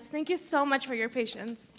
Thank you so much for your patience.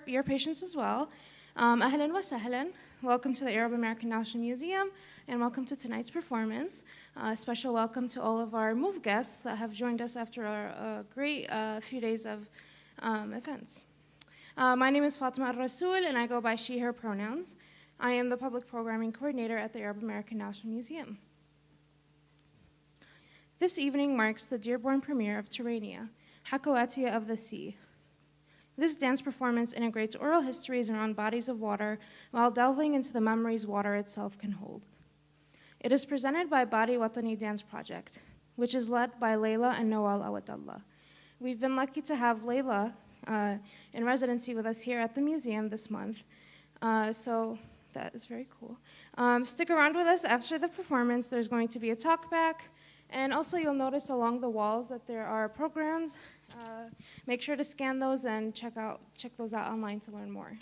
Your patience as well. Ahlan wa sahlan. Welcome to the Arab American National Museum, and welcome to tonight's performance. A special welcome to all of our MOVE guests that have joined us after our great few days of events. My name is Fatima Al-Rasul, and I go by she, her pronouns. I am the Public Programming Coordinator at the Arab American National Museum. This evening marks the Dearborn premiere of Terranea, Hakawatia of the Sea. This dance performance integrates oral histories around bodies of water while delving into the memories water itself can hold. It is presented by Badi Watani Dance Project, which is led by Layla and Noel Awadallah. We've been lucky to have Layla in residency with us here at the museum this month, so that is very cool. Stick around with us after the performance. There's going to be a talk back, and also you'll notice along the walls that there are programs. Make sure to scan those and check those out online to learn more.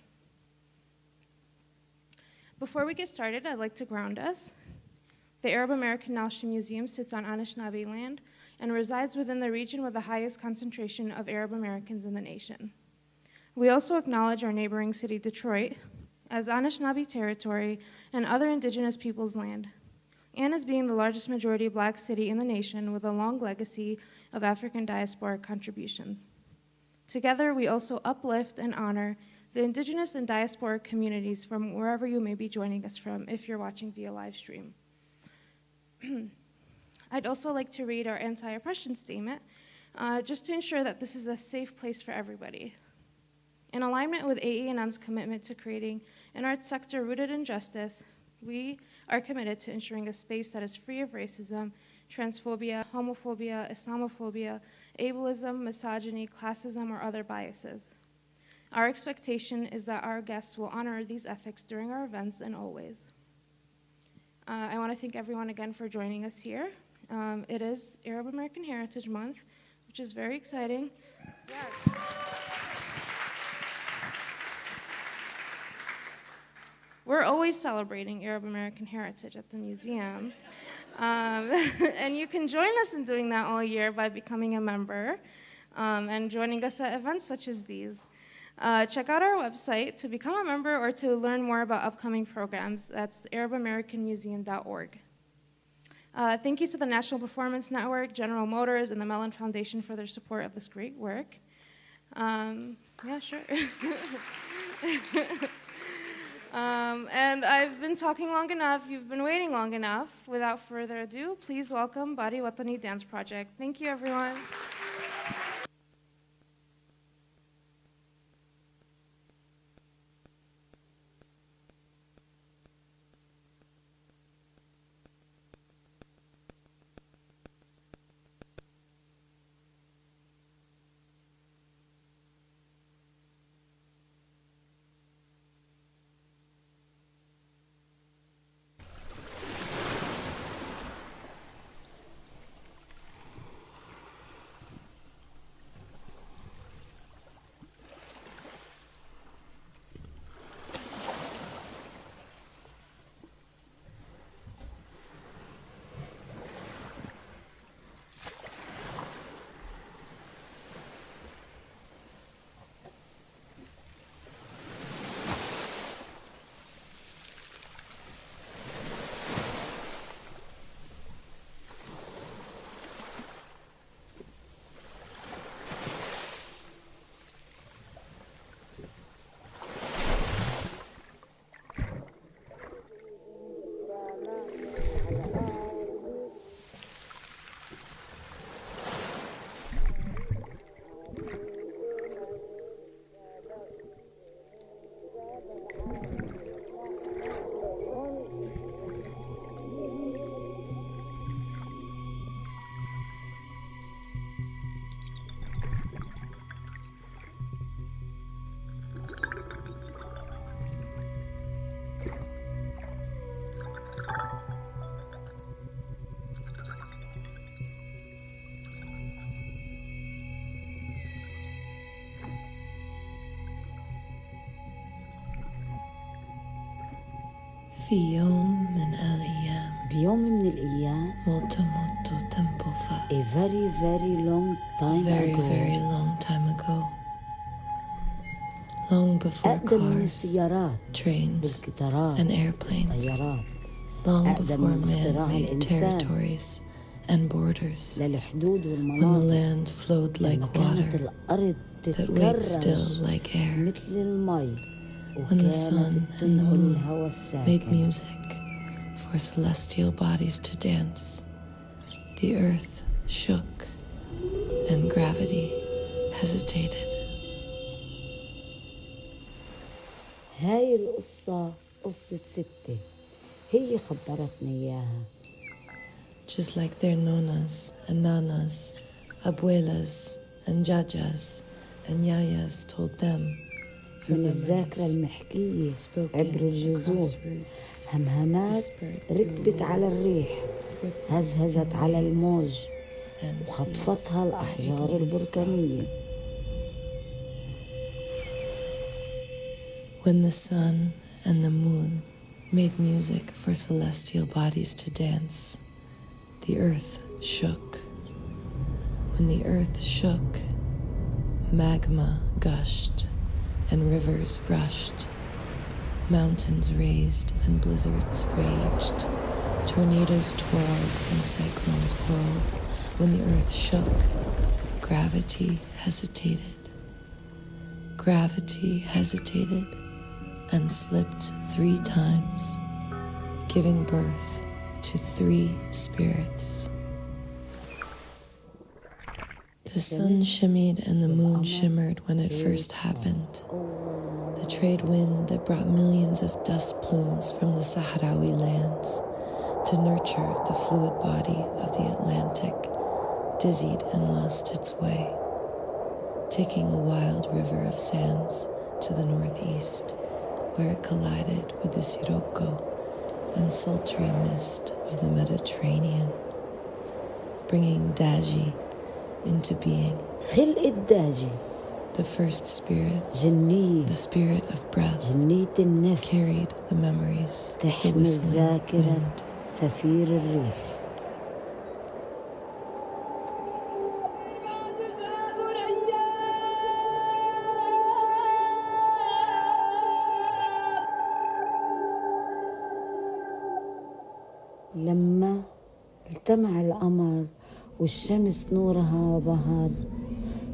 Before we get started, I'd like to ground us. The Arab American National Museum sits on Anishinaabe land and resides within the region with the highest concentration of Arab Americans in the nation. We also acknowledge our neighboring city, Detroit, as Anishinaabe territory and other indigenous peoples' land, and as being the largest majority Black city in the nation with a long legacy of African diasporic contributions. Together, we also uplift and honor the indigenous and diasporic communities from wherever you may be joining us from if you're watching via live stream. I'd also like to read our anti-oppression statement, just to ensure that this is a safe place for everybody. In alignment with AE&M's commitment to creating an arts sector rooted in justice, we are committed to ensuring a space that is free of racism, transphobia, homophobia, Islamophobia, ableism, misogyny, classism, or other biases. Our expectation is that our guests will honor these ethics during our events and always. I want to thank everyone again for joining us here. It is Arab American Heritage Month, which is very exciting. Yes. We're always celebrating Arab American heritage at the museum. And you can join us in doing that all year by becoming a member and joining us at events such as these. Check out our website to become a member or to learn more about upcoming programs. That's arabamericanmuseum.org. Thank you to the National Performance Network, General Motors, and the Mellon Foundation for their support of this great work. Yeah, sure. And I've been talking long enough. You've been waiting long enough. Without further ado, please welcome Badi Watani Dance Project. Thank you, everyone. في يوم من الأيام بيوم من الأيام موتو temple fa a very very long time very ago very long time ago, long before أقدم من cars, السيارات trains والقطارات and airplanes, والطيارات long أقدم before من man اختراع made الإنسان territories and borders, للحدود when the والمناطق land flowed لما like كانت water الأرض that wait still تتكرج like air, مثل المي when the sun وكانت and the تنقل moon الهواء made الساكن music for celestial bodies to dance. The earth shook and gravity hesitated. هاي القصة قصة ستة هي خبرتني إياها Just like their nonas and nanas, abuelas and jajas and yayas told them from من الذاكرة memories المحكية spoken عبر الجذور across roots, همهمات whispered ركبت through على leaves, الريح rippled هزهزت in على waves, الموج and وخطفتها seized by الأحجار igneous البركانية rock. When the sun and the moon made music for celestial bodies to dance, the earth shook When the earth shook, magma gushed and rivers rushed. Mountains raised and blizzards raged. Tornadoes twirled and cyclones whirled. When the earth shook, gravity hesitated. Gravity hesitated and slipped 3 times, giving birth to 3 spirits. The sun shimmied and the moon shimmered when it first happened. The trade wind that brought millions of dust plumes from the Sahrawi lands to nurture the fluid body of the Atlantic dizzied and lost its way, taking a wild river of sands to the northeast, where it collided with the Sirocco and sultry mist of the Mediterranean, bringing Daji into being. خلقت داجي The first spirit, جنية the spirit of breath, جنية النفس carried the memories of the تحمل whistling ذاكرة wind. سفير الريح. لما التمع القمر والشمس نورها بهر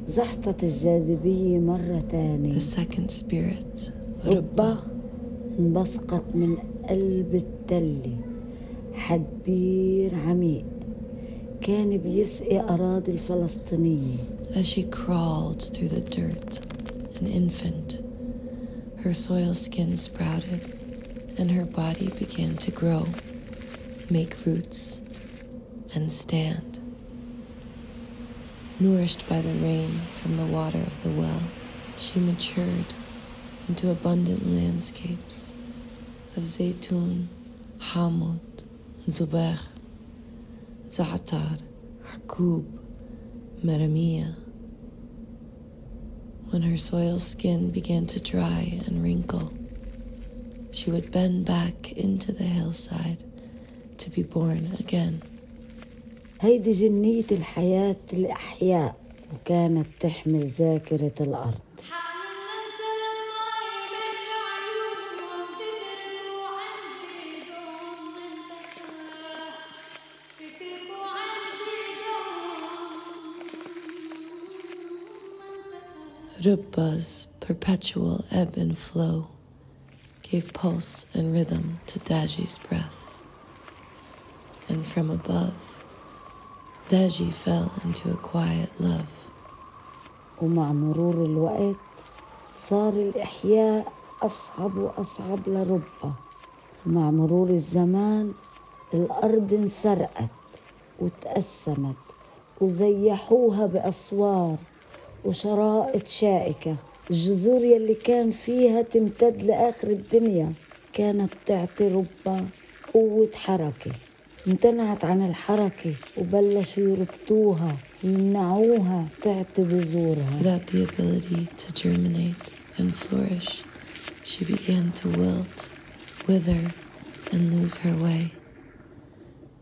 زحطت الجاذبية مرة تانية. The second spirit, ربا Rubba, انبثقت من قلب التلة حدبير عميق كان بيسقي أراضي الفلسطينية. as she crawled through the dirt, an infant, her soil skin sprouted and her body began to grow, make roots, and stand. Nourished by the rain from the water of the well, she matured into abundant landscapes of zaytun, hamut, zubair, za'atar, akub, meramiya. When her soil skin began to dry and wrinkle, she would bend back into the hillside to be born again. هيدي جنية الحياة الأحياء وكانت تحمل ذاكرة الأرض. Rubba's perpetual ebb and flow gave pulse and rhythm to Daji's breath. And from above, Daji fell into a quiet love. ومع مرور الوقت صار الإحياء أصعب وأصعب لربا. مع مرور الزمان الأرض انسرقت وتقسمت وزيحوها بأسوار وشرائط شائكة. الجذور يلي كان فيها تمتد لآخر الدنيا كانت تعطي ربا قوة حركة. امتنعت عن الحركة وبلشوا يربطوها ويمنعوها تعطي بذورها. Without the ability to germinate and flourish, she began to wilt, wither, and lose her way.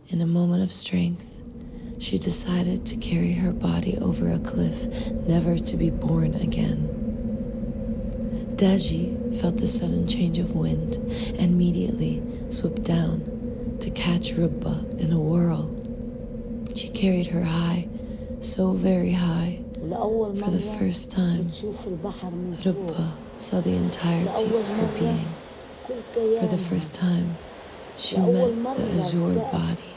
In a moment of strength, she decided to carry her body over a cliff, never to be born again. Daji felt the sudden change of wind and immediately swooped down to catch Rubba in a whirl. She carried her high, so very high. For the first time, Rubba saw the entirety of her being. For the first time, she met the azure body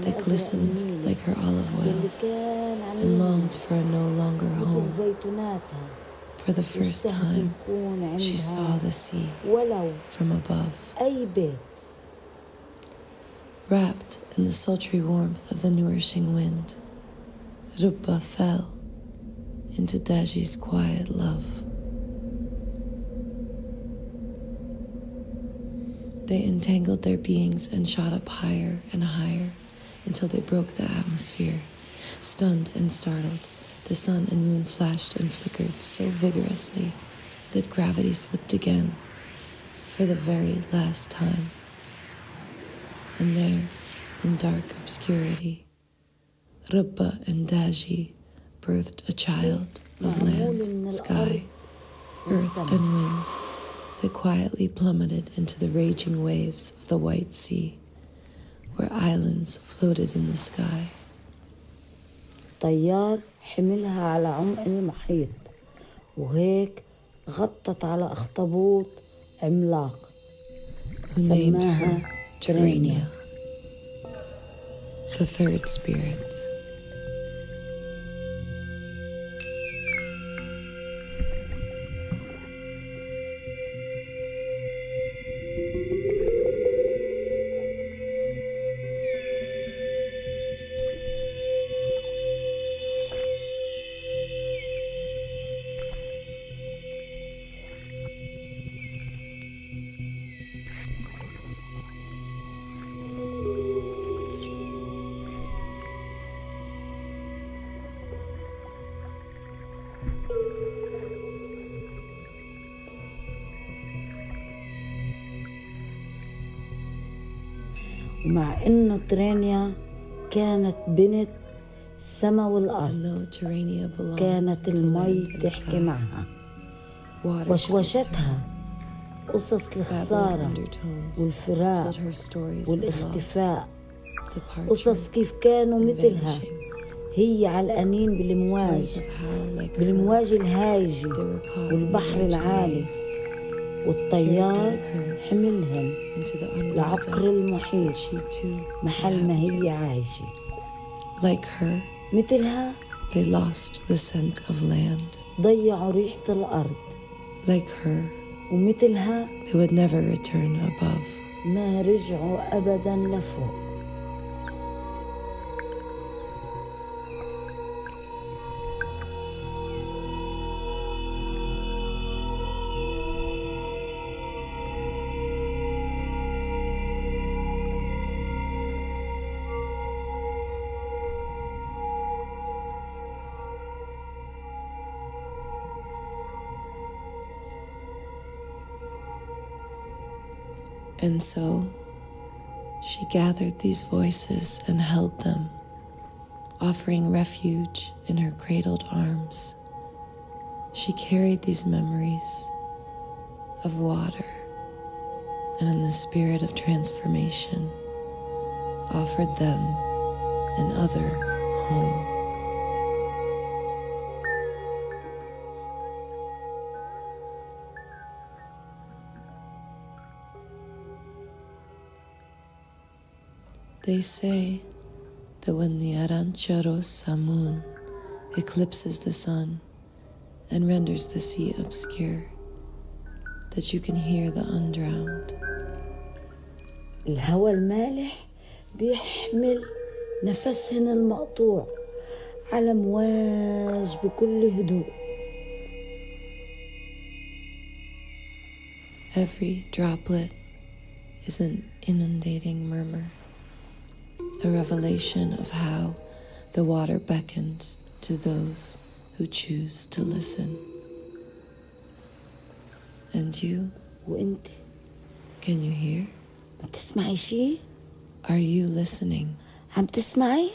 that glistened like her olive oil and longed for a no longer home. For the first time, she saw the sea from above. Wrapped in the sultry warmth of the nourishing wind, Rubba fell into Daji's quiet love. They entangled their beings and shot up higher and higher until they broke the atmosphere. Stunned and startled, the sun and moon flashed and flickered so vigorously that gravity slipped again for the very last time. And there, in dark obscurity, Rabba and Daji birthed a child of land, sky, earth, and wind that quietly plummeted into the raging waves of the White Sea, where islands floated in the sky. طيار حملها على عمق المحيط وهيك غطت على أخطبوط عملاق سماها Terranea, the third spirit. ومع إنه ترينيا كانت بنت السما And والأرض though Terranea belonged كانت to المي land and تحكي sky, معها water وشوشتها قصص Babbling الخسارة undertones والفراق told her stories of loss, والاختفاء قصص departure, كيف كانوا and مثلها vanishing. هي علقانين Stories بالمواج of how, like her, بالمواج الهايجة they were caught in the والبحر raging العالي waves, والطيار carried by the currents حملهم into the unknown لعقر depths المحيط she too محل ما هي inhabited. عايشة Like her, مثلها they lost the scent of land. ضيعوا ريحة الأرض Like her, ومثلها they would never return above. ما رجعوا أبدا لفوق. And so, she gathered these voices and held them, offering refuge in her cradled arms. She carried these memories of water and in the spirit of transformation, offered them another home. They say that when the Arancharosa moon eclipses the sun and renders the sea obscure, that you can hear the undrowned. الهوى المالح بيحمل نفسهن المقطوع على مواج بكل هدوء. Every droplet is an inundating murmur, a revelation of how the water beckons to those who choose to listen. And you, وانت can you hear? بتسمعي شي؟ Are you listening? عم تسمعي؟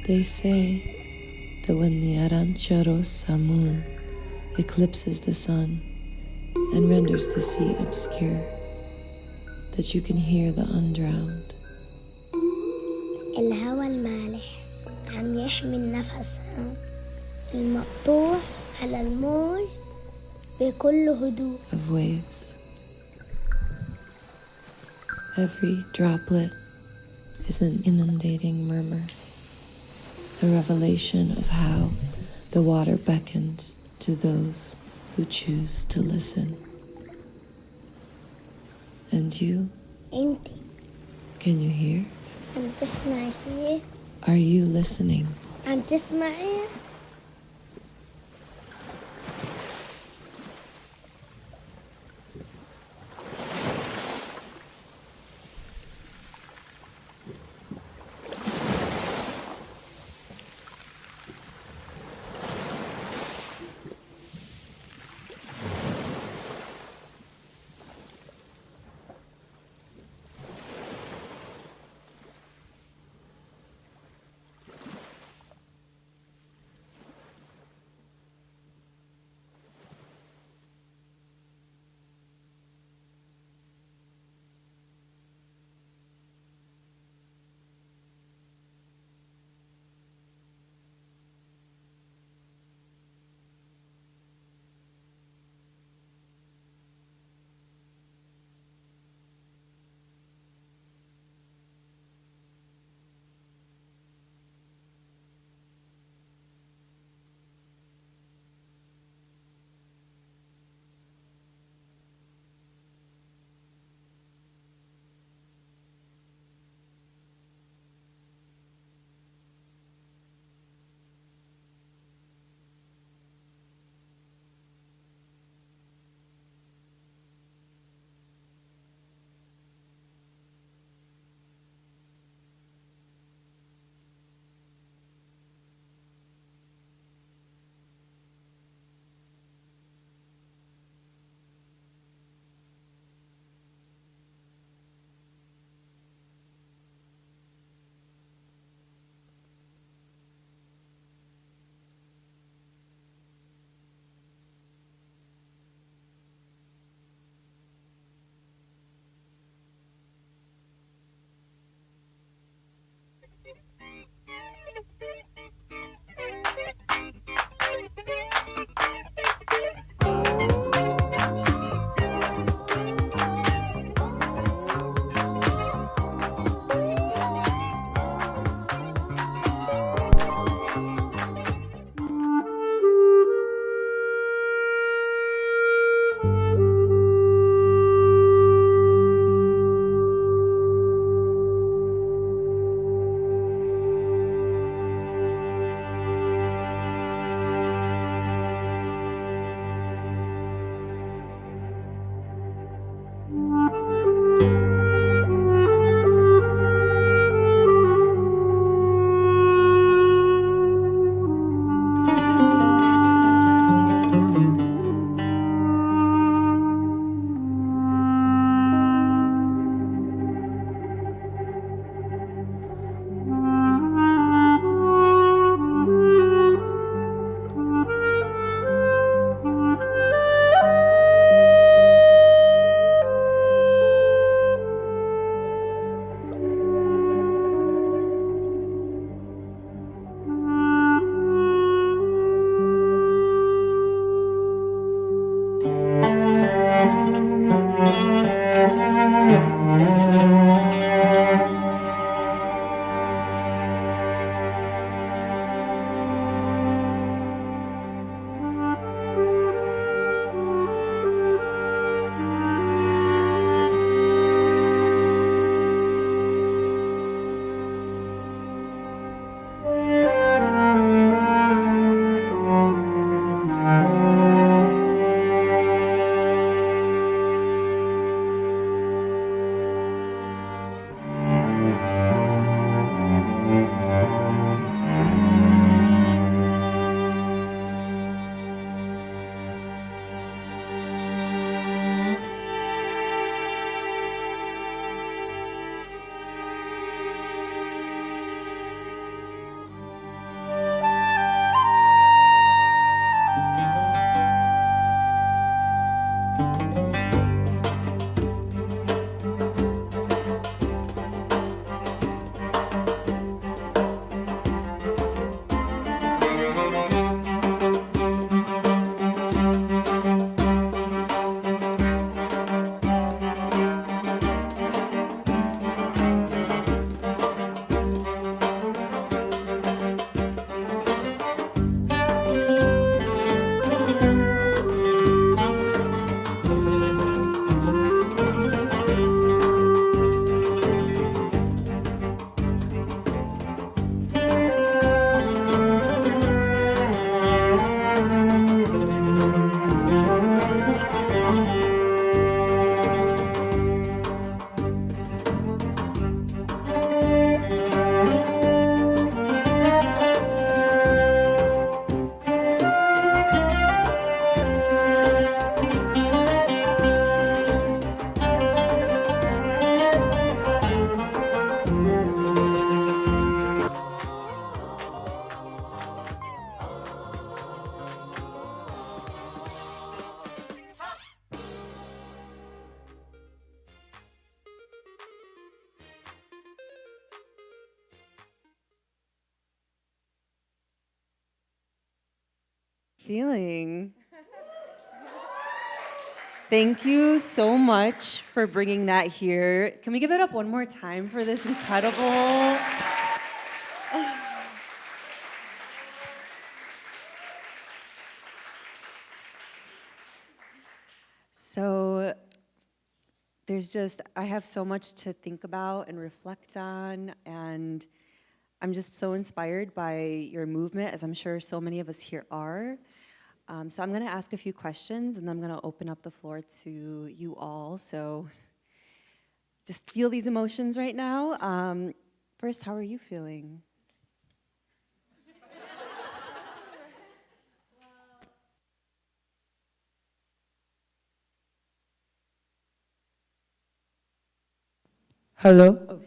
They say that when the Arancharosa moon eclipses the sun and renders the sea obscure, that you can hear the undrowned. الهوى المالح عم يحمي النفس المقطوع على الموج بكل هدوء. Of waves. Every droplet is an inundating murmur. the revelation of how the water beckons to those who choose to listen. And you, انت can you hear? عم تسمعي شي؟ Are you listening? عم تسمعي؟ feeling? Thank you so much for bringing that here. Can we give it up one more time for this incredible... So I have so much to think about and reflect on, and I'm just so inspired by your movement, as I'm sure so many of us here are. So I'm going to ask a few questions, and then I'm going to open up the floor to you all. So just feel these emotions right now. First, how are you feeling? Hello? Oh.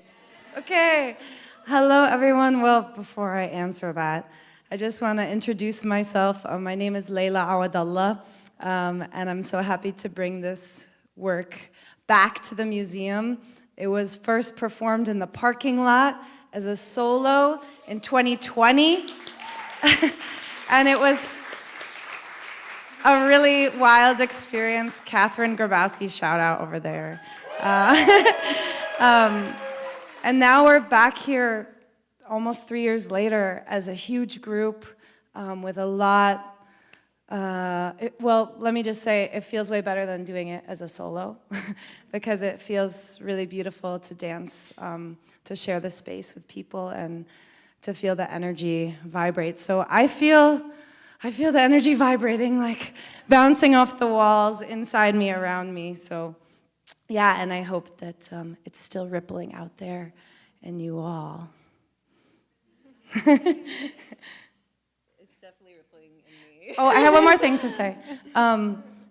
Okay. Hello, everyone. Well, before I answer that, I just want to introduce myself. My name is Leila Awadallah, and I'm so happy to bring this work back to the museum. It was first performed in the parking lot as a solo in 2020, and it was a really wild experience. Catherine Grabowski, shout out over there. And now we're back here almost 3 years later as a huge group with a lot. Well, let me just say, it feels way better than doing it as a solo because it feels really beautiful to dance, to share the space with people and to feel the energy vibrate. So I feel the energy vibrating, like bouncing off the walls inside me, around me. So yeah, and I hope that it's still rippling out there in you all. It's definitely rippling in me. Oh, I have one more thing to say.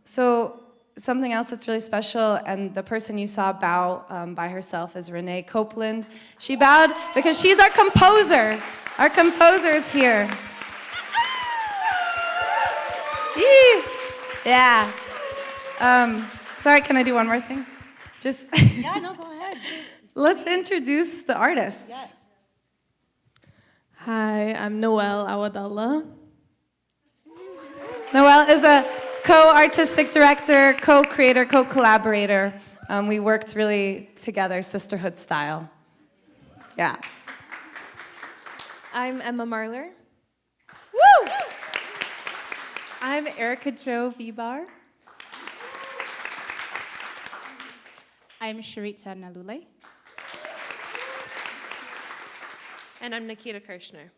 So something else that's really special, and the person you saw bow by herself is Renee Copeland. She bowed because she's our composer. Our composer's here. Yee! Yeah. Sorry, can I do one more thing? Just Yeah, no, go ahead. Let's introduce the artists. Yes. Hi, I'm Noelle Awadallah. Noelle is a co-artistic director, co-creator, co-collaborator. We worked really together, sisterhood style. Yeah. I'm Emma Marler. Woo! I'm Erica Jo Vibar. I'm Sharita Nalule. And I'm Nikita Kirshner.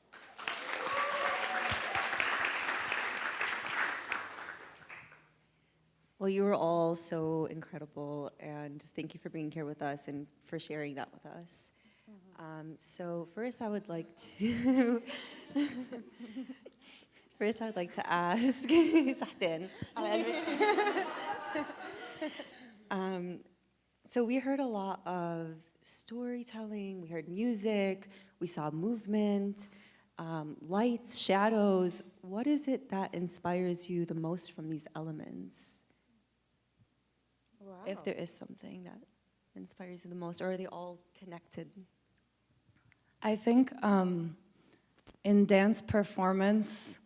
Well, you were all so incredible, and just thank you for being here with us and for sharing that with us. So first, I would like to ask. So we heard a lot of storytelling. We heard music. We saw movement, lights, shadows. What is it that inspires you the most from these elements? Wow. If there is something that inspires you the most, or are they all connected? I think in dance performance,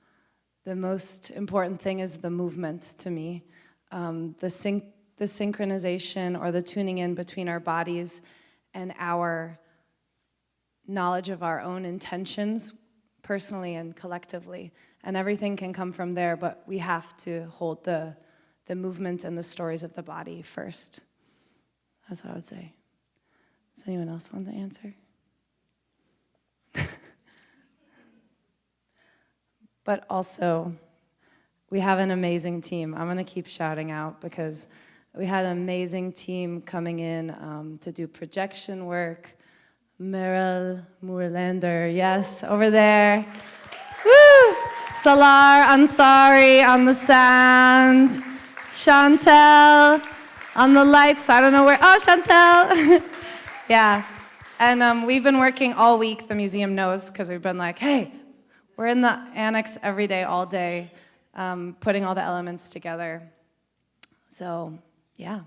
the most important thing is the movement to me. The synchronization or the tuning in between our bodies and our knowledge of our own intentions, personally and collectively. And everything can come from there, but we have to hold the movement and the stories of the body first. That's what I would say. Does anyone else want to answer? But also, we have an amazing team. I'm gonna keep shouting out because we had an amazing team coming in to do projection work. Meryl Moorlander, yes, over there. Woo! Salar Ansari on the sound. Chantel on the lights. I don't know where. Oh, Chantel. Yeah. And we've been working all week. The museum knows because we've been like, hey, we're in the annex every day, all day, putting all the elements together. So, yeah.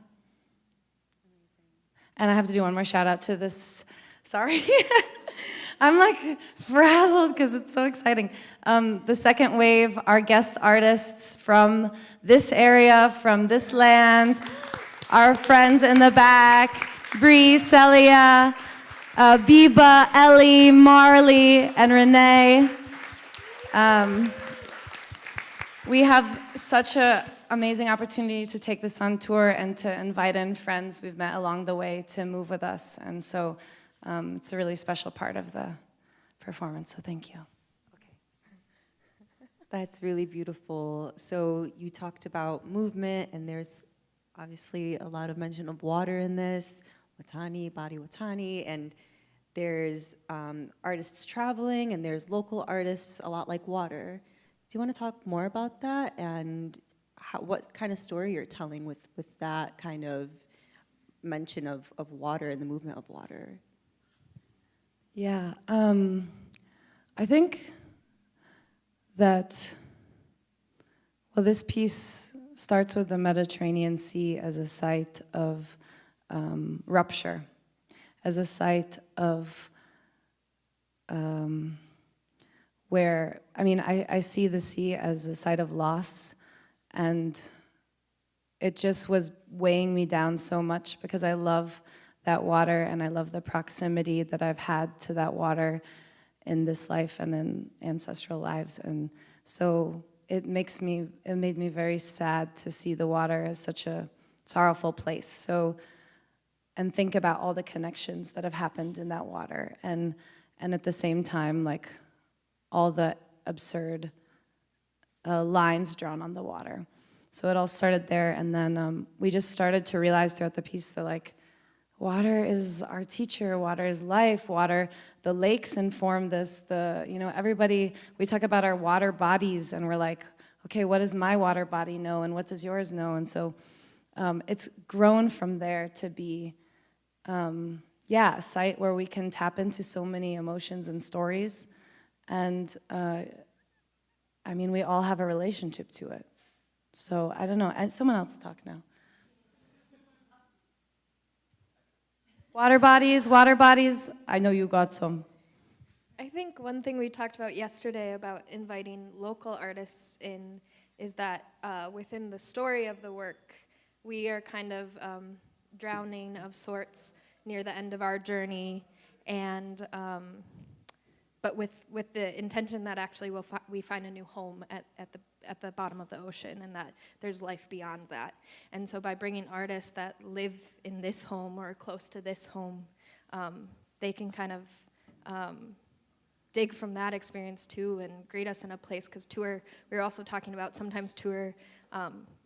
And I have to do one more shout out to this, sorry. I'm like frazzled because it's so exciting. The second wave, our guest artists from this area, from this land, our friends in the back, Bree, Celia, Biba, Ellie, Marley, and Renee. We have such an amazing opportunity to take this on tour and to invite in friends we've met along the way to move with us. And so it's a really special part of the performance, so thank you. That's really beautiful. So you talked about movement, and there's obviously a lot of mention of water in this, Watani, Body Watani, and there's artists traveling, and there's local artists, a lot like water. Do you want to talk more about that, and what kind of story you're telling with that kind of mention of water and the movement of water? Yeah, I think that, well, this piece starts with the Mediterranean Sea as a site of rupture, as a site of where, I mean, I see the sea as a site of loss, and it just was weighing me down so much because I love that water and I love the proximity that I've had to that water in this life and in ancestral lives. And so it made me very sad to see the water as such a sorrowful place. So, and think about all the connections that have happened in that water. And at the same time, like, all the absurd lines drawn on the water. So it all started there, and then we just started to realize throughout the piece that, like, water is our teacher, water is life, water, the lakes inform this, everybody, we talk about our water bodies, and we're like, okay, what does my water body know, and what does yours know? And so it's grown from there to be, a site where we can tap into so many emotions and stories. And I mean, we all have a relationship to it. So I don't know, and someone else talk now. Water bodies, I know you got some. I think one thing we talked about yesterday about inviting local artists in is that within the story of the work, we are kind of drowning of sorts near the end of our journey, and but with the intention that actually we find a new home at the bottom of the ocean, and that there's life beyond that. And so by bringing artists that live in this home or close to this home, they can kind of dig from that experience too and greet us in a place, because tour, we were also talking about sometimes tour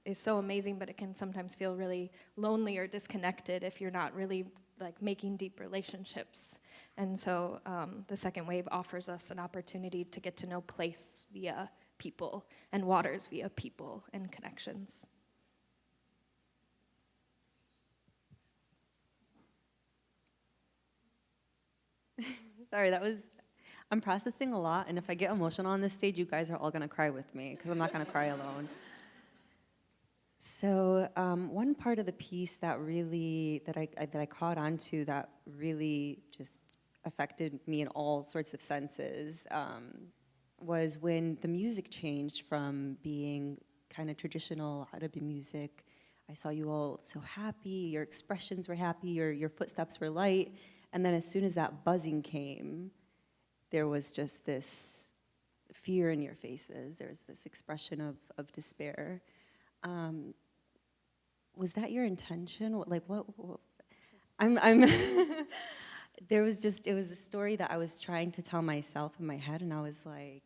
is so amazing, but it can sometimes feel really lonely or disconnected if you're not really like making deep relationships. And so the second wave offers us an opportunity to get to know place via people and waters via people and connections. Sorry, I'm processing a lot, and if I get emotional on this stage, you guys are all gonna cry with me, because I'm not gonna cry alone. So one part of the piece that I caught on to that really just affected me in all sorts of senses was when the music changed from being kind of traditional Arabic music. I saw you all so happy, your expressions were happy, your footsteps were light, and then as soon as that buzzing came, there was just this fear in your faces. There was this expression of despair. Was that your intention? Like what I'm there was just, it was a story that I was trying to tell myself in my head, and I was like,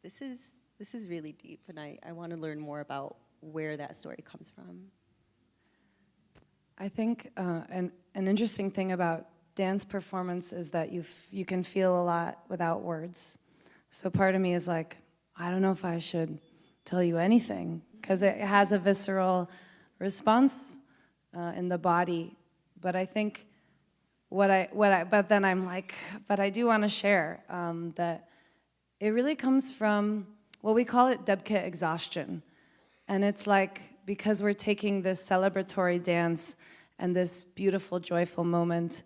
this is really deep, and I want to learn more about where that story comes from. I think an interesting thing about dance performance is that you can feel a lot without words. So part of me is like, I don't know if I should tell you anything, because it has a visceral response in the body. But I think but then I'm like, but I do want to share that it really comes from, well, we call it debke exhaustion. And it's like, because we're taking this celebratory dance and this beautiful, joyful moment,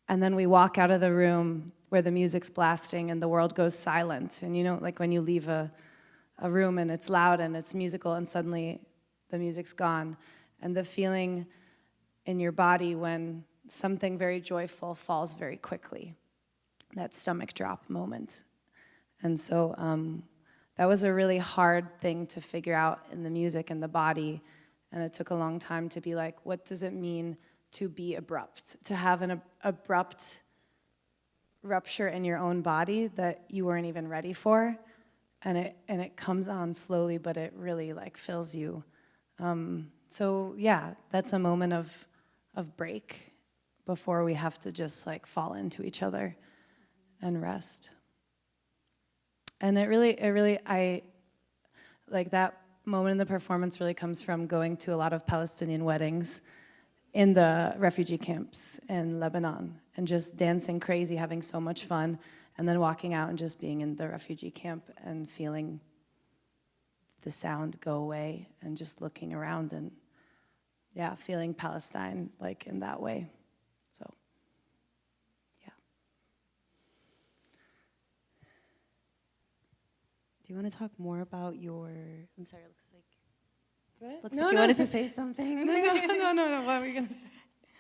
And then we walk out of the room where the music's blasting and the world goes silent. And you know, like when you leave a room and it's loud and it's musical and suddenly the music's gone. And the feeling in your body when something very joyful falls very quickly. That stomach drop moment. And so that was a really hard thing to figure out in the music and the body. And it took a long time to be like, what does it mean to be abrupt? To have an abrupt rupture in your own body that you weren't even ready for. And it comes on slowly, but it really like fills you. So yeah, that's a moment of break before we have to just like fall into each other and rest. And it really, I, like that moment in the performance really comes from going to a lot of Palestinian weddings in the refugee camps in Lebanon and just dancing crazy, having so much fun, and then walking out and just being in the refugee camp and feeling the sound go away and just looking around and, yeah, feeling Palestine like in that way. So, yeah. Do you want to talk more about your, I'm sorry, it looks like What? you wanted to say something. No, what were you gonna say?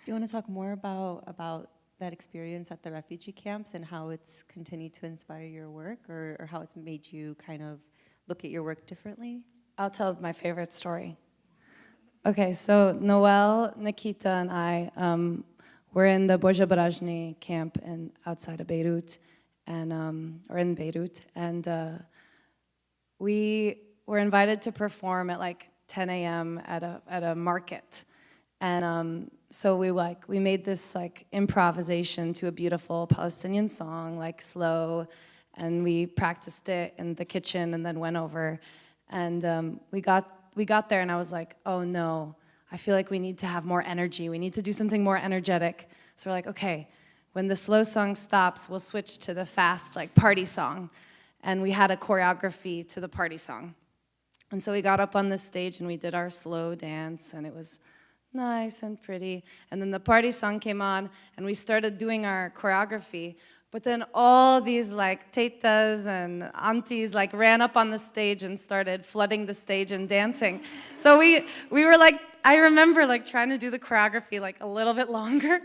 Do you want to talk more about that experience at the refugee camps and how it's continued to inspire your work, or how it's made you kind of look at your work differently? I'll tell my favorite story. Okay, so Noel, Nikita, and I were in the Borja Barajni camp outside of Beirut, and or in Beirut, and we were invited to perform at like 10 a.m. at a market, and so we made this like improvisation to a beautiful Palestinian song, like slow, and we practiced it in the kitchen and then went over, and we got there and I was like, oh no, I feel like we need to have more energy. We need to do something more energetic. So we're like, okay, when the slow song stops, we'll switch to the fast like party song, and we had a choreography to the party song. And so we got up on the stage and we did our slow dance, and it was nice and pretty. And then the party song came on and we started doing our choreography. But then all these like tetas and aunties like ran up on the stage and started flooding the stage and dancing. So we were like, I remember like trying to do the choreography like a little bit longer,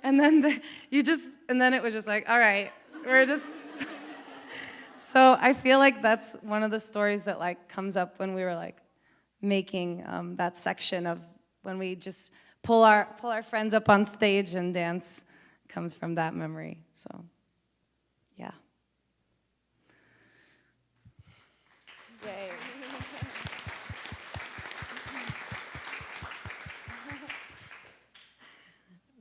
and then it was just like, all right, we're just. So I feel like that's one of the stories that like comes up when we were like making that section of when we just pull our friends up on stage and dance, comes from that memory. So, yeah. Yay.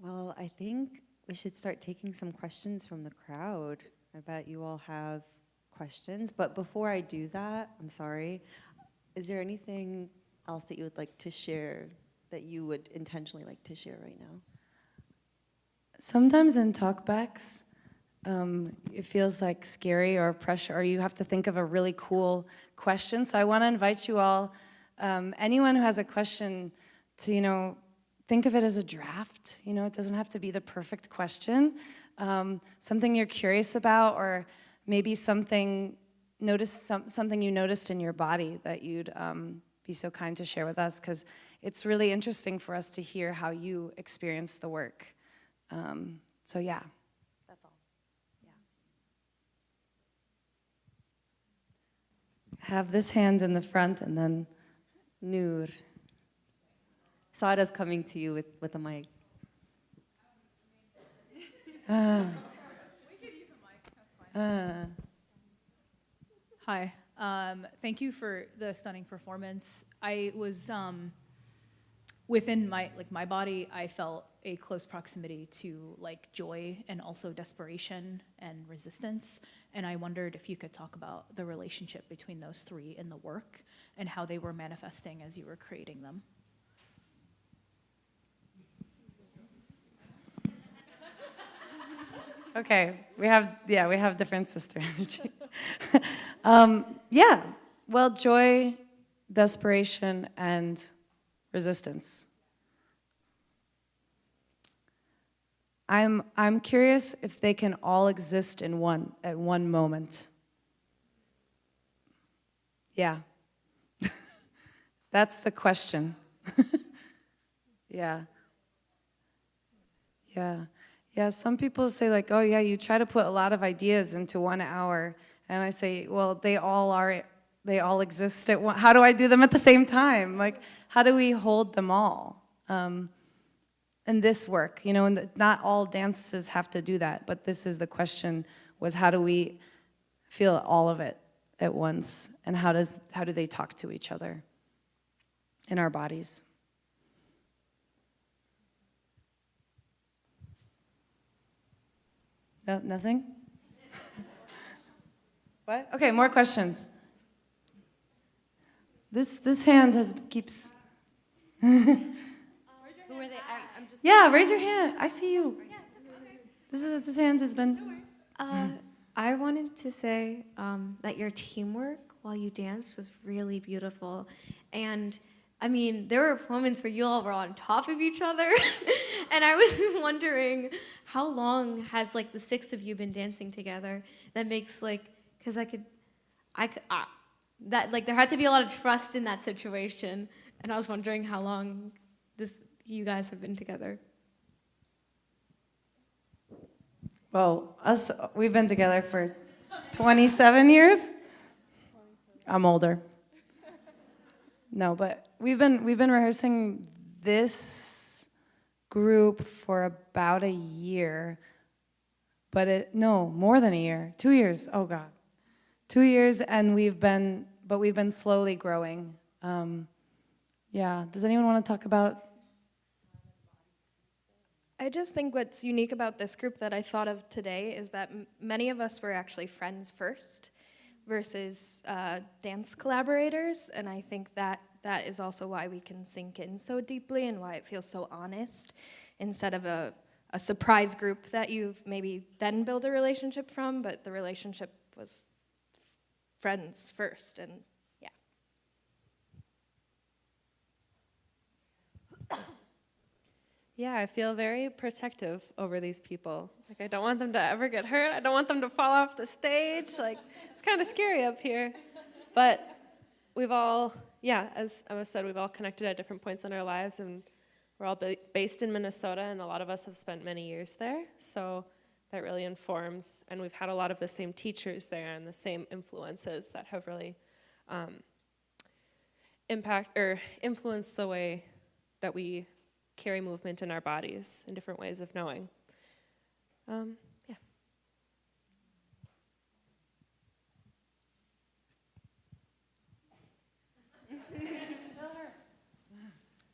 Well, I think we should start taking some questions from the crowd. I bet you all have questions, but before I do that, I'm sorry, is there anything else that you would like to share, that you would intentionally like to share right now? Sometimes in talkbacks, it feels like scary or pressure, or you have to think of a really cool question. So I want to invite you all, anyone who has a question, to think of it as a draft. It doesn't have to be the perfect question. Something you're curious about, or maybe something you noticed in your body that you'd be so kind to share with us, because it's really interesting for us to hear how you experience the work. So yeah, that's all. Yeah. Have this hand in the front, and then Noor. Sada's coming to you with a mic. Hi. Thank you for the stunning performance. I was within my body. I felt a close proximity to like joy and also desperation and resistance. And I wondered if you could talk about the relationship between those three in the work and how they were manifesting as you were creating them. Okay, we have different sister energy. Well, joy, desperation, and resistance. I'm curious if they can all exist in at one moment. Yeah. That's the question. Yeah. Yeah. Yeah, some people say like, oh yeah, you try to put a lot of ideas into 1 hour. And I say, well, they all exist at one. How do I do them at the same time? Like, how do we hold them all? In this work, you know, and not all dances have to do that, but this is the question, was how do we feel all of it at once, and how do they talk to each other in our bodies? No, nothing? What? Okay, more questions. This hand keeps. Who are they? I'm just. Yeah, raise your hand. I see you. This hand has been. I wanted to say that your teamwork while you danced was really beautiful, and I mean there were moments where you all were on top of each other, and I was wondering how long has like the 6 of you been dancing together? That makes like, because that like there had to be a lot of trust in that situation, and I was wondering how long you guys have been together. Well, we've been together for 27 years. I'm older. No, but we've been rehearsing this group for about a year. But no, more than a year. 2 years. Oh God. 2 years, and we've been slowly growing. Yeah. Does anyone want to talk about? I just think what's unique about this group that I thought of today is that many of us were actually friends first versus dance collaborators, and I think that is also why we can sink in so deeply and why it feels so honest instead of a surprise group that you've maybe then build a relationship from, but the relationship was friends first, and yeah. Yeah, I feel very protective over these people. Like, I don't want them to ever get hurt. I don't want them to fall off the stage. Like, it's kind of scary up here. But we've all, yeah, as Emma said, we've all connected at different points in our lives, and we're all based in Minnesota, and a lot of us have spent many years there. So that really informs, and we've had a lot of the same teachers there and the same influences that have really influenced the way that we carry movement in our bodies and different ways of knowing. Yeah.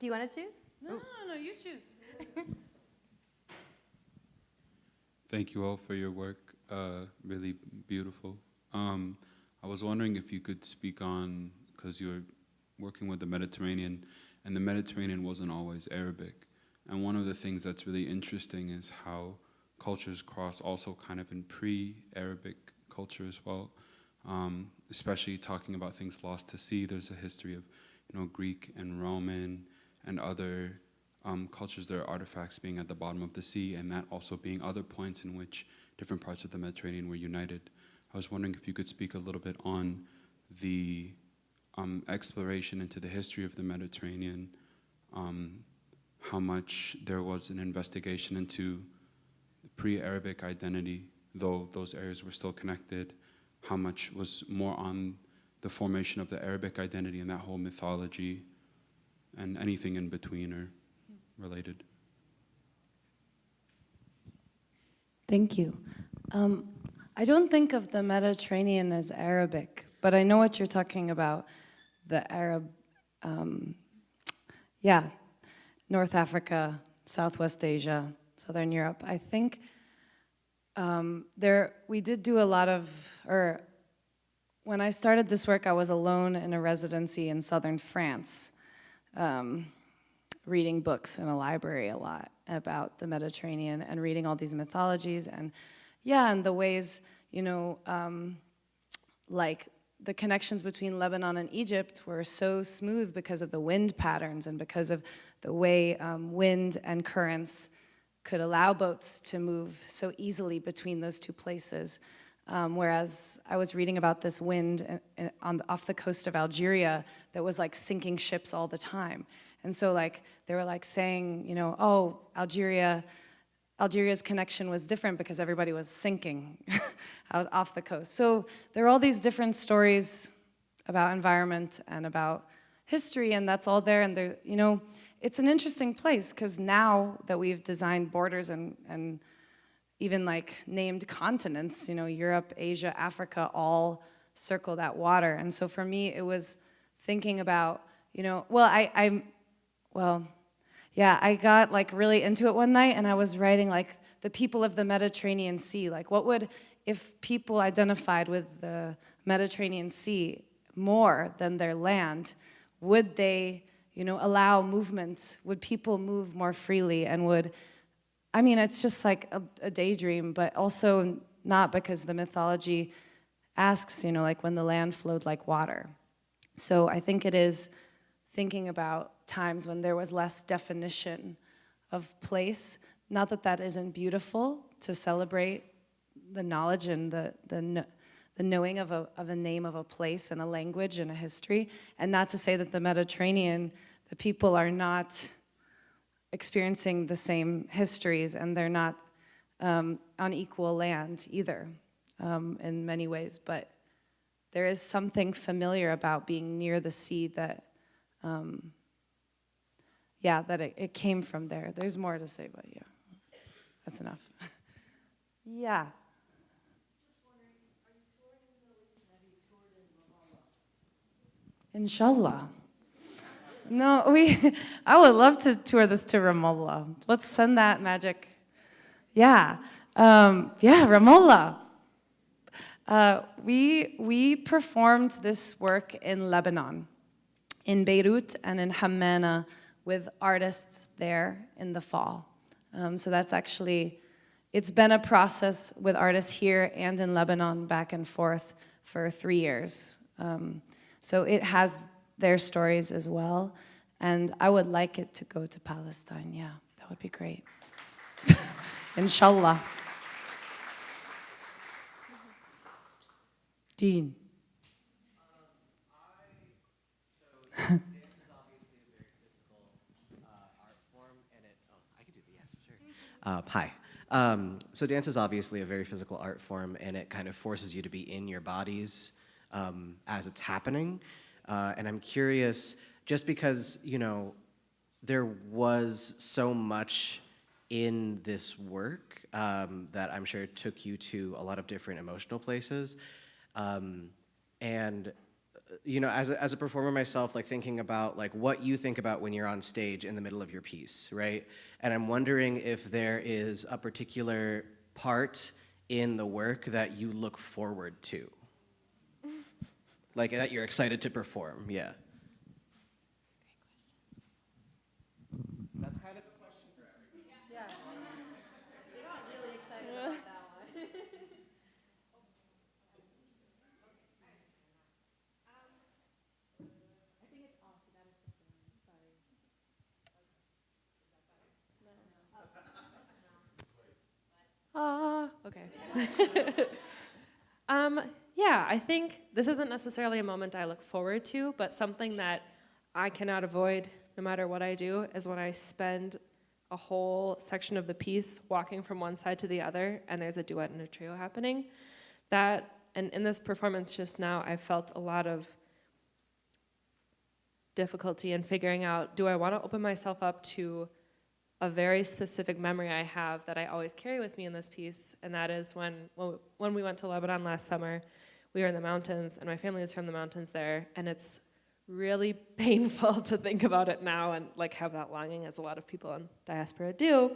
Do you want to choose? No, you choose. Thank you all for your work. Really beautiful. I was wondering if you could speak on, because you're working with the Mediterranean, and the Mediterranean wasn't always Arabic. And one of the things that's really interesting is how cultures cross also kind of in pre-Arabic culture as well. Especially talking about things lost to sea. There's a history of, Greek and Roman and other cultures, there are artifacts being at the bottom of the sea, and that also being other points in which different parts of the Mediterranean were united. I was wondering if you could speak a little bit on the exploration into the history of the Mediterranean, how much there was an investigation into the pre-Arabic identity, though those areas were still connected, how much was more on the formation of the Arabic identity and that whole mythology, and anything in between or related. Thank you. I don't think of the Mediterranean as Arabic, but I know what you're talking about. The Arab, North Africa, Southwest Asia, Southern Europe. I think we did do a lot of, when I started this work, I was alone in a residency in southern France, reading books in a library a lot about the Mediterranean and reading all these mythologies and the ways, like the connections between Lebanon and Egypt were so smooth because of the wind patterns and because of the way wind and currents could allow boats to move so easily between those two places. Whereas I was reading about this wind off the coast of Algeria that was like sinking ships all the time. And so like they were like saying, you know, oh, Algeria's connection was different because everybody was sinking out off the coast. So there are all these different stories about environment and about history, and that's all there. And there, you know, it's an interesting place because now that we've designed borders and even like named continents, you know, Europe, Asia, Africa, all circle that water. And so for me, it was thinking about, you know, well, I got like really into it one night and I was writing like the people of the Mediterranean Sea. Like what would, if people identified with the Mediterranean Sea more than their land, would they, you know, allow movement? Would people move more freely and would, I mean, it's just like a daydream, but also not, because the mythology asks, you know, like when the land flowed like water. So I think it is thinking about times when there was less definition of place. Not that that isn't beautiful, to celebrate the knowledge and the knowing of a name of a place and a language and a history, and not to say that the Mediterranean, the people are not experiencing the same histories and they're not on equal land either in many ways, but there is something familiar about being near the sea that that it came from there. There's more to say, but yeah, that's enough. Yeah. Inshallah. No, I would love to tour this to Ramallah. Let's send that magic. Yeah. Ramallah. We performed this work in Lebanon, in Beirut and in Hammana, with artists there in the fall. So that's actually, it's been a process with artists here and in Lebanon back and forth for 3 years. So it has their stories as well. And I would like it to go to Palestine, yeah, that would be great. Inshallah. Dean. Hi. So dance is obviously a very physical art form, and it kind of forces you to be in your bodies as it's happening. And I'm curious, just because, you know, there was so much in this work that I'm sure took you to a lot of different emotional places. And you know, as a performer myself, like thinking about like what you think about when you're on stage in the middle of your piece, right? And I'm wondering if there is a particular part in the work that you look forward to, like that you're excited to perform. Yeah. That's kind of a question for everybody. Yeah. You're not really excited about that one. Okay. Yeah, I think this isn't necessarily a moment I look forward to, but something that I cannot avoid no matter what I do is when I spend a whole section of the piece walking from one side to the other and there's a duet and a trio happening. That, and in this performance just now, I felt a lot of difficulty in figuring out, do I want to open myself up to a very specific memory I have that I always carry with me in this piece, and that is when we went to Lebanon last summer, we were in the mountains, and my family was from the mountains there, and it's really painful to think about it now and like have that longing, as a lot of people in diaspora do.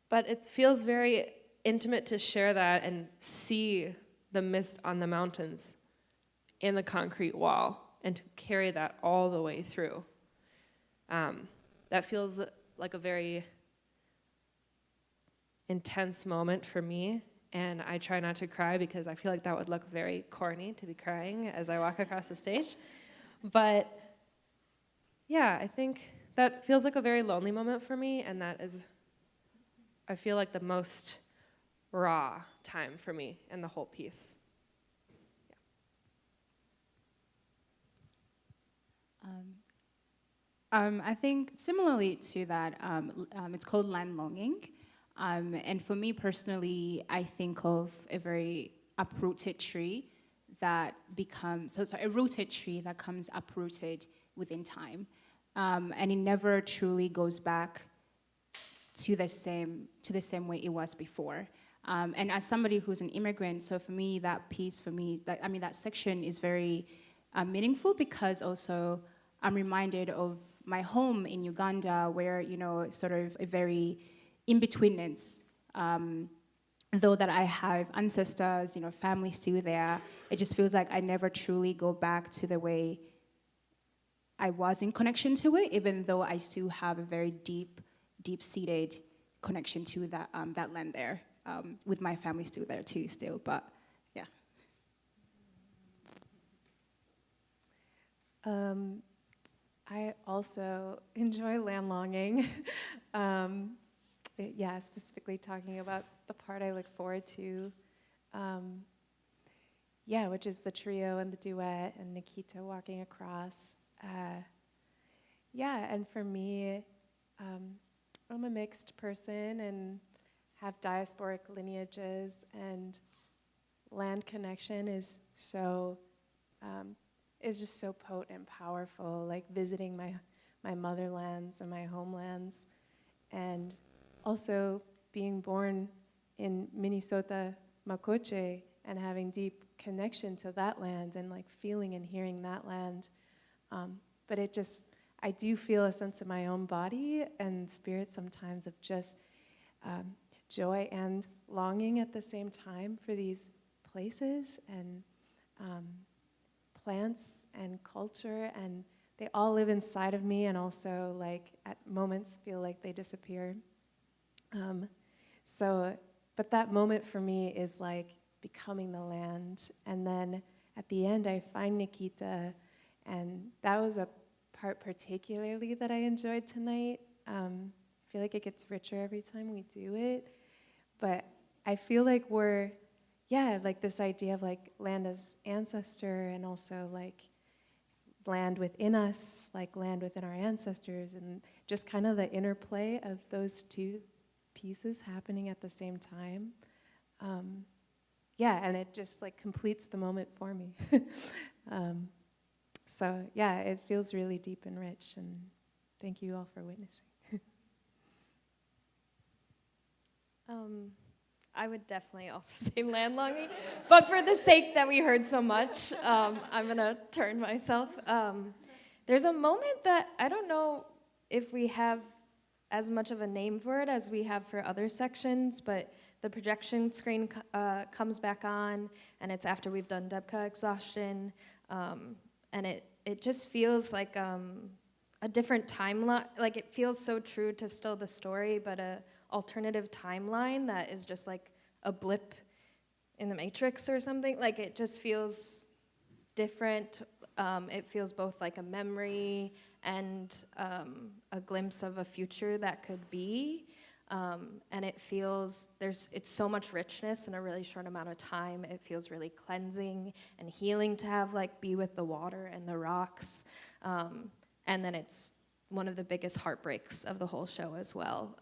But it feels very intimate to share that and see the mist on the mountains in the concrete wall and to carry that all the way through. That feels like a very intense moment for me, and I try not to cry because I feel like that would look very corny to be crying as I walk across the stage. But yeah, I think that feels like a very lonely moment for me, and that is I feel like the most raw time for me in the whole piece. I think similarly to that, it's called land longing. And for me personally, I think of a very uprooted tree that becomes, a rooted tree that comes uprooted within time. And it never truly goes back to the same way it was before. And as somebody who's an immigrant, so for me, that piece, that section is very meaningful, because also I'm reminded of my home in Uganda, where, sort of a very in-betweenness. Though that I have ancestors, family still there, it just feels like I never truly go back to the way I was in connection to it, even though I still have a very deep-seated connection to that land there, with my family still there too, still, but yeah. I also enjoy land longing. Yeah, specifically talking about the part I look forward to, yeah, which is the trio and the duet and Nikita walking across. Yeah, and for me, I'm a mixed person and have diasporic lineages, and land connection is just so potent and powerful, like visiting my motherlands and my homelands, and also being born in Mni Sota Makoce and having deep connection to that land and like feeling and hearing that land. But I do feel a sense in my own body and spirit sometimes of just joy and longing at the same time for these places and plants and culture, and they all live inside of me, and also like at moments feel like they disappear. But that moment for me is like becoming the land, and then at the end I find Nikita, and that was a part particularly that I enjoyed tonight. I feel like it gets richer every time we do it, but I feel like like this idea of like land as ancestor, and also like land within us, like land within our ancestors, and just kind of the interplay of those two pieces happening at the same time. Yeah, and it just like completes the moment for me. So yeah, it feels really deep and rich, and thank you all for witnessing. I would definitely also say land longing, but for the sake that we heard so much, I'm gonna turn myself. There's a moment that I don't know if we have as much of a name for it as we have for other sections, but the projection screen comes back on, and it's after we've done Debka exhaustion, and it just feels like a different timeline. Like it feels so true to still the story, but a alternative timeline that is just like a blip in the matrix or something. Like it just feels different. It feels both like a memory and a glimpse of a future that could be. And it feels, it's so much richness in a really short amount of time. It feels really cleansing and healing to have be with the water and the rocks. And then it's one of the biggest heartbreaks of the whole show as well.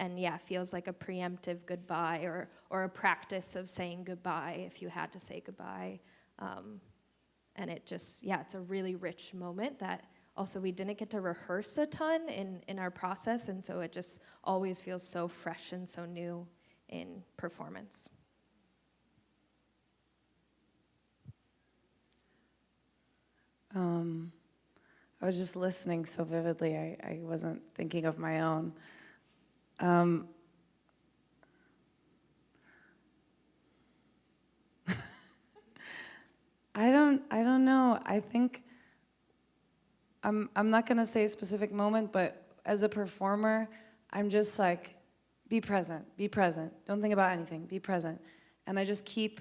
And yeah, feels like a preemptive goodbye or a practice of saying goodbye if you had to say goodbye. And it just, yeah, it's a really rich moment that also we didn't get to rehearse a ton in our process, and so it just always feels so fresh and so new in performance. I was just listening so vividly, I wasn't thinking of my own. I don't know. I think I'm not gonna say a specific moment, but as a performer, I'm just like, be present, be present. Don't think about anything, be present. And I just keep,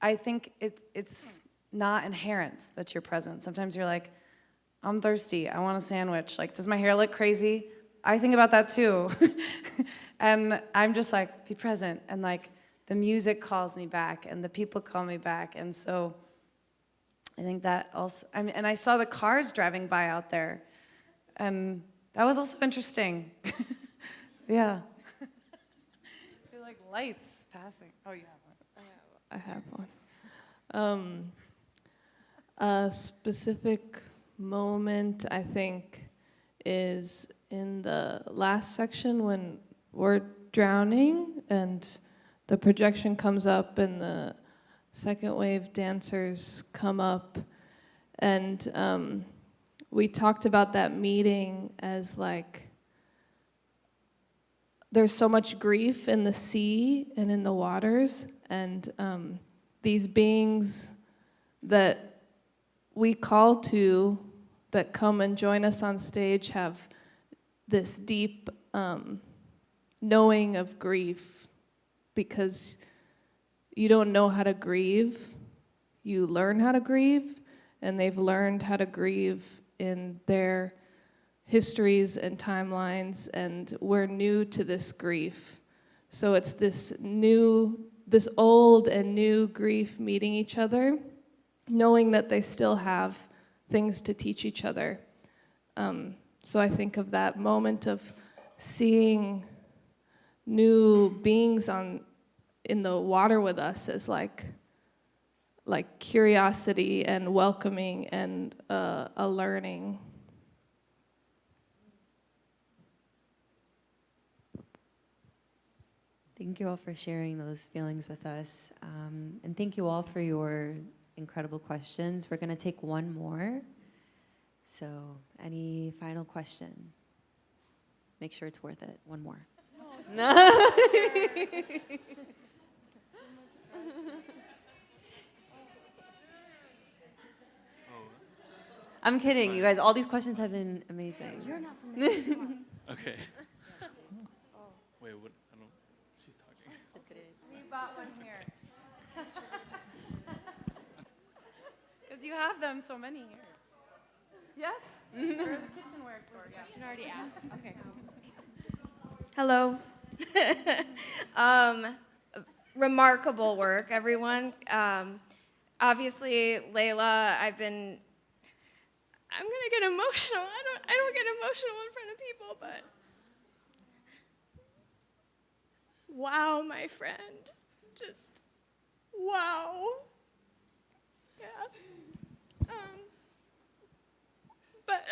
I think it's not inherent that you're present. Sometimes you're like, I'm thirsty, I want a sandwich. Like, does my hair look crazy? I think about that too. And I'm just like, be present. And like, the music calls me back and the people call me back. And so I think that also, I mean, and I saw the cars driving by out there. And that was also interesting. Yeah. I feel like lights passing. Oh, you have one. I have one. A specific moment, I think, is in the last section when we're drowning and the projection comes up and the second wave dancers come up. And we talked about that meeting as like, there's so much grief in the sea and in the waters, and these beings that we call to, that come and join us on stage, have this deep knowing of grief, because you don't know how to grieve, you learn how to grieve, and they've learned how to grieve in their histories and timelines, and we're new to this grief. So it's this old and new grief meeting each other, knowing that they still have things to teach each other. So I think of that moment of seeing new beings in the water with us as like curiosity and welcoming and a learning. Thank you all for sharing those feelings with us. And thank you all for your incredible questions. We're going to take one more. So, any final question? Make sure it's worth it. One more. No. I'm kidding, you guys. All these questions have been amazing. You're not from the Okay. Wait, what? I don't. She's talking. We bought one here. Because you have them so many here. Yes? We're the kitchenware store. Yeah. should already ask. Okay. Hello. Remarkable work, everyone. Obviously, Layla, I'm gonna get emotional. I don't get emotional in front of people, but wow, my friend. Just wow. Yeah. But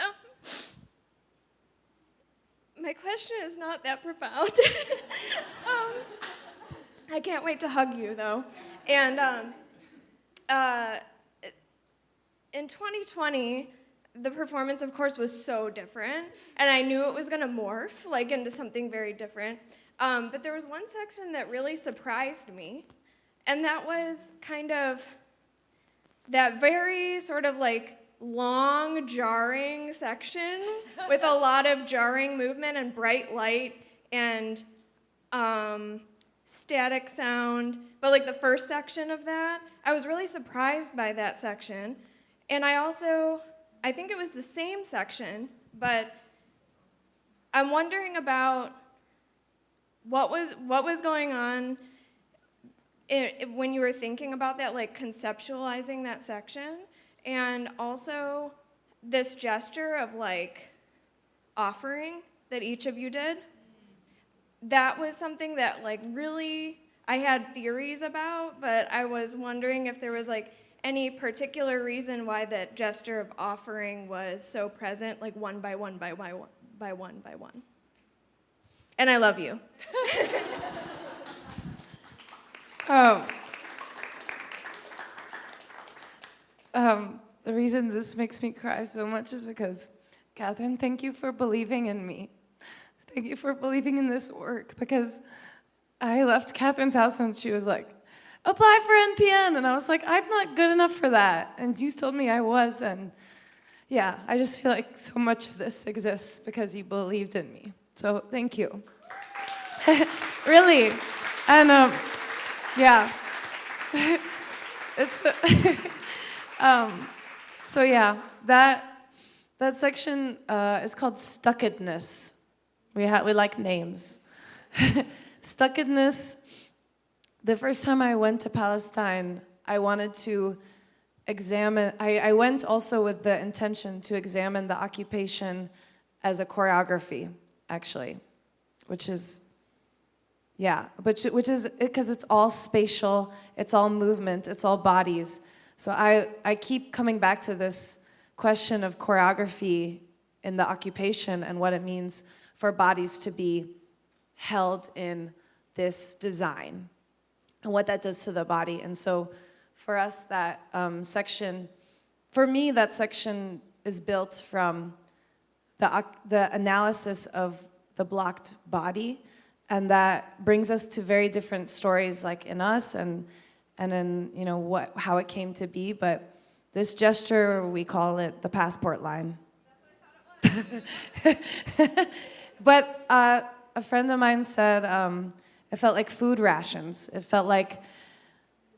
my question is not that profound. I can't wait to hug you, though. And in 2020, the performance, of course, was so different, and I knew it was going to morph like into something very different. But there was one section that really surprised me, and that was kind of that very sort of like long, jarring section with a lot of jarring movement and bright light and static sound. But like the first section of that, I was really surprised by that section. And I think it was the same section, but I'm wondering about what was going on when you were thinking about that, like conceptualizing that section. And also this gesture of like offering that each of you did. That was something that like really I had theories about, but I was wondering if there was like any particular reason why that gesture of offering was so present, like one by one by one by one by one. And I love you. The reason this makes me cry so much is because, Catherine, thank you for believing in me. Thank you for believing in this work, because I left Catherine's house and she was like, apply for NPN. And I was like, I'm not good enough for that. And you told me I was. And yeah, I just feel like so much of this exists because you believed in me. So thank you. Really. And yeah. It's so yeah, that section is called stuckedness. We like names. Stuckedness, the first time I went to Palestine, I wanted to examine, I went also with the intention to examine the occupation as a choreography, actually, which is, yeah, which is, because it's all spatial, it's all movement, it's all bodies. So I keep coming back to this question of choreography in the occupation and what it means for bodies to be held in this design and what that does to the body. And so for us, that section, for me, that section is built from the analysis of the blocked body, and that brings us to very different stories, like in us and in, you know, how it came to be. But this gesture, we call it the passport line. But a friend of mine said it felt like food rations. It felt like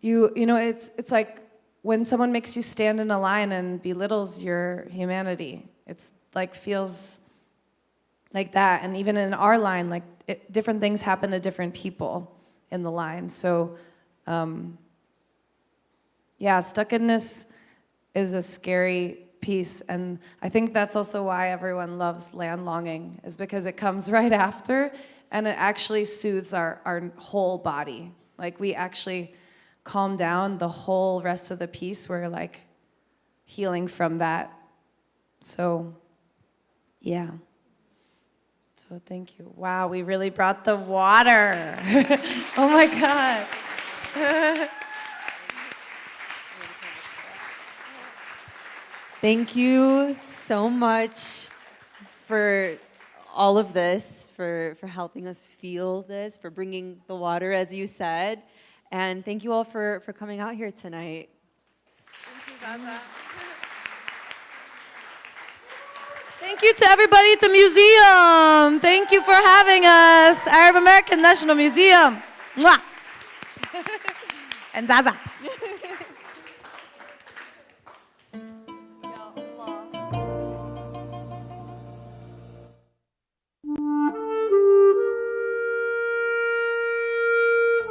you know, it's like when someone makes you stand in a line and belittles your humanity. It's like feels like that. And even in our line, like different things happen to different people in the line. So yeah, stuckedness is a scary piece, and I think that's also why everyone loves land longing, is because it comes right after, and it actually soothes our whole body. Like, we actually calm down the whole rest of the piece. We're like healing from that. So yeah. So thank you. Wow, we really brought the water. Oh my God. Thank you so much for all of this, for helping us feel this, for bringing the water, as you said. And thank you all for coming out here tonight. Thank you, Zaza. Thank you to everybody at the museum. Thank you for having us. Arab American National Museum. Mwah. And Zaza.